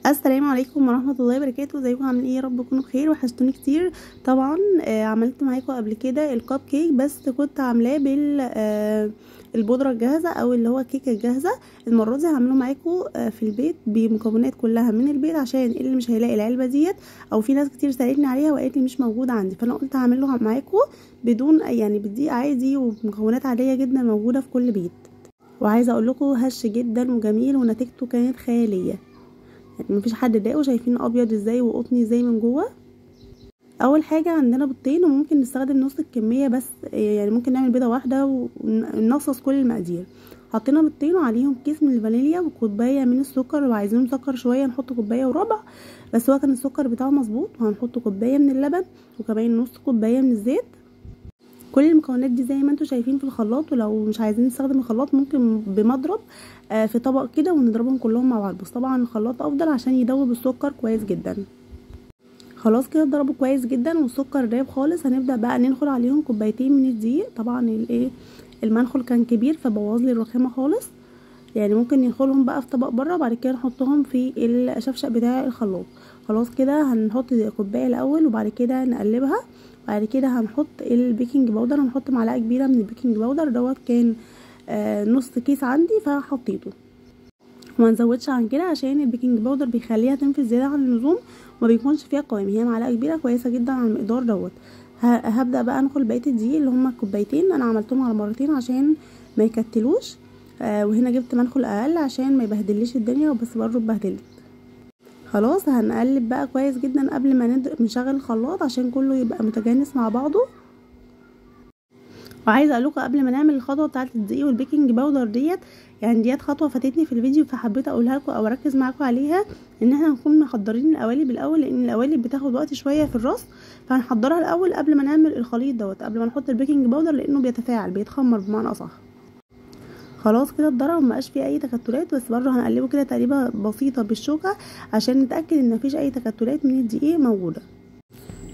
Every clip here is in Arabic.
السلام عليكم ورحمه الله وبركاته. ازيكم عاملين ايه؟ يا رب تكونوا بخير، وحشتوني كتير. طبعا عملت معاكم قبل كده الكب كيك، بس كنت عاملاه بال البودره الجاهزه او اللي هو الكيكه الجاهزه. المره دي هعمله معاكم في البيت بمكونات كلها من البيت، عشان اللي مش هيلاقي العلبه ديت، او في ناس كتير سالتني عليها وقالت لي مش موجوده عندي، فانا قلت هعمله معاكم بدون يعني بالدقيق عادي وبمكونات عاديه جدا موجوده في كل بيت. وعايزه اقول لكم هش جدا وجميل، ونتيجته كانت خياليه، يعني مفيش حد ضايقه. شايفين ابيض ازاي وقطني ازاي من جوه. اول حاجه عندنا بيضتين، وممكن نستخدم نص الكميه بس، يعني ممكن نعمل بيضه واحده وننصص كل المقادير. حطينا بيضتين وعليهم كيس من الفانيليا وكوبايه من السكر، لو عايزين مسكر شويه نحط كوبايه وربع، بس هو كان السكر بتاعه مظبوط. وهنحط كوبايه من اللبن وكمان نص كوبايه من الزيت. كل المكونات دي زي ما انتم شايفين في الخلاط، ولو مش عايزين نستخدم الخلاط ممكن بمضرب في طبق كده ونضربهم كلهم مع بعض، بس طبعا الخلاط افضل عشان يدوب السكر كويس جدا. خلاص كده ضربوا كويس جدا والسكر داب خالص. هنبدا بقى ننخل عليهم كوبايتين من الدقيق. طبعا المنخل كان كبير فبوظ لي الرخامه خالص، يعني ممكن ننخلهم بقى في طبق بره وبعد كده نحطهم في الشفشق بتاع الخلاط. خلاص كده هنحط كوبايه الاول وبعد كده نقلبها. بعد كده هنحط البيكنج باودر، هنحط معلقه كبيره من البيكنج باودر دوت، كان نص كيس عندي فحطيته، وما نزودش عن كده عشان البيكنج باودر بيخليها تنفذ زياده عن اللزوم وما بيكونش فيها قوام. هي معلقه كبيره كويسه جدا على المقدار دوت. هبدا بقى انخل بقيه الدقيق اللي هما كوبايتين، انا عملتهم على مرتين عشان ما يكتلوش. وهنا جبت منخل اقل عشان ما يبهدليش الدنيا، وبس برضه اتبهدلت. خلاص هنقلب بقى كويس جدا قبل ما نشغل الخلاط عشان كله يبقى متجانس مع بعضه. وعايزه اقول لكم قبل ما نعمل الخطوه بتاعه الدقيق والبيكنج باودر ديت، يعني ديت خطوه فاتتني في الفيديو فحبيت اقولها لكم او اركز معاكم عليها، ان احنا نكون محضرين القوالب الاول، لان القوالب بتاخد وقت شويه في الرص، فهنحضرها الاول قبل ما نعمل الخليط دوت، قبل ما نحط البيكنج باودر، لانه بيتفاعل بيتخمر بمعنى اصح. خلاص كده اتضرب ومبقاش فيه اي تكتلات، بس برضه هنقلبه كده تقريبا بسيطه بالشوكه عشان نتاكد ان مفيش اي تكتلات من الدقيق موجوده.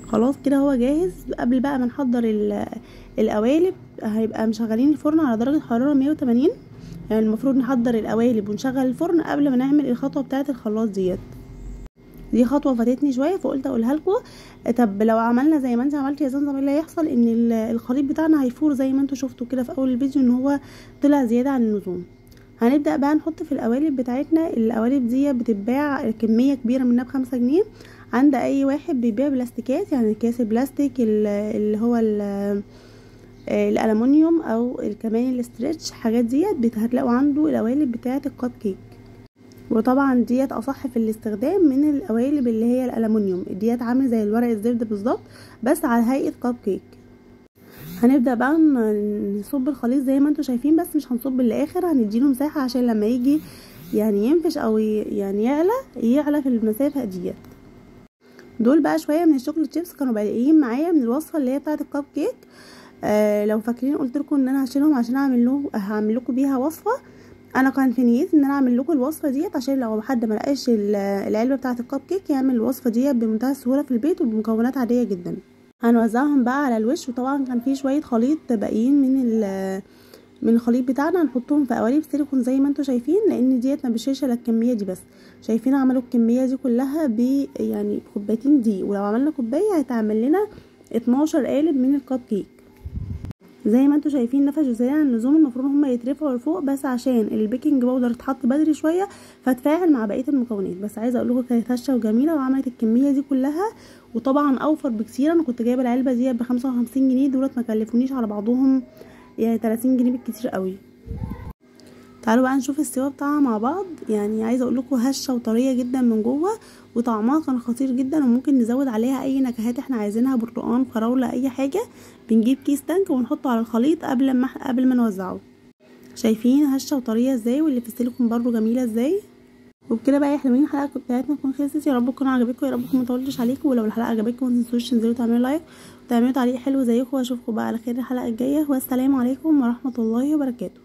خلاص كده هو جاهز. قبل بقى ما نحضر القوالب هيبقى مشغلين الفرن على درجه حراره 180، يعني المفروض نحضر القوالب ونشغل الفرن قبل ما نعمل الخطوه بتاعه الخلاط ديت. دي خطوه فاتتني شويه فقلت اقولها لكم. طب لو عملنا زي ما انت عملتي يا زمزم، ايه اللي هيحصل؟ ان الخليط بتاعنا هيفور زي ما انتوا شفتوا كده في اول الفيديو، ان هو طلع زياده عن اللزوم. هنبدا بقى نحط في القوالب بتاعتنا. القوالب دي بتتباع كميه كبيره منها ب5 جنيه عند اي واحد بيبيع بلاستيكات، يعني اكياس البلاستيك اللي هو الالومنيوم او كمان الاسترتش، حاجات ديت هتلاقوا عنده القوالب بتاعه الكب كيك. وطبعا ديت اصح في الاستخدام من القوالب اللي هي الالومنيوم ديت، عامل زي الورق الزبده بالظبط بس على هيئه كب كيك. هنبدا بقى نصب الخليط زي ما انتم شايفين، بس مش هنصب للاخر، هنديله مساحه عشان لما يجي يعني ينفش او يعني يعلى في المسافه ديت. دول بقى شويه من الشوكليت شيبس كانوا باقيين معايا من الوصفه اللي هي بتاعه الكب كيك. لو فاكرين قلت لكم ان انا هشيلهم عشان هعمل لكم بيها وصفه. انا كان في نيتي ان انا اعمل لكم الوصفه ديت عشان لو حد ما لقاش العلبه بتاعه الكب كيك يعمل الوصفه ديت بمنتهى السهوله في البيت وبمكونات عاديه جدا. هنوزعهم بقى على الوش، وطبعا كان في شويه خليط باقيين من الخليط بتاعنا، هنحطهم في قوالب سيليكون زي ما انتم شايفين، لان ديت ما بتشيلش الكميه دي بس. شايفين عملوا الكميه دي كلها يعني كوبايتين دي، ولو عملنا كوبايه هتعمل لنا 12 قالب من الكب كيك. زي ما انتم شايفين نفشوا زياده عن اللزوم، المفروض هما يترفعوا لفوق، بس عشان البيكنج باودر اتحط بدري شويه فتفاعل مع بقيه المكونات. بس عايزه اقول لكم كانت هشه وجميله وعملت الكميه دي كلها، وطبعا اوفر بكتير. انا كنت جايبه العلبه دي ب55 جنيه، دولت ما كلفونيش على بعضهم يعني 30 جنيه بالكتير قوي. تعالوا بقى نشوف السوا بتاعها مع بعض. يعني عايزه اقول لكم هشه وطريه جدا من جوه، وطعمها كان خطير جدا، وممكن نزود عليها اي نكهات احنا عايزينها، برتقان فراوله اي حاجه. بنجيب كيس تانك ونحطه على الخليط قبل ما نوزعه. شايفين هشه وطريه ازاي، واللي في السيليكون برضو جميله ازاي. وبكده بقى يا حلوين الحلقه بتاعتنا تكون خلصت. يا رب تكون عجبتكم، يا رب ما طولتش عليكم. ولو الحلقه عجبتكم ما تنسوش تنزلوا تعملوا لايك وتعملوا تعليق حلو زيكم، واشوفكم بقى على خير الحلقه الجايه، والسلام عليكم ورحمه الله وبركاته.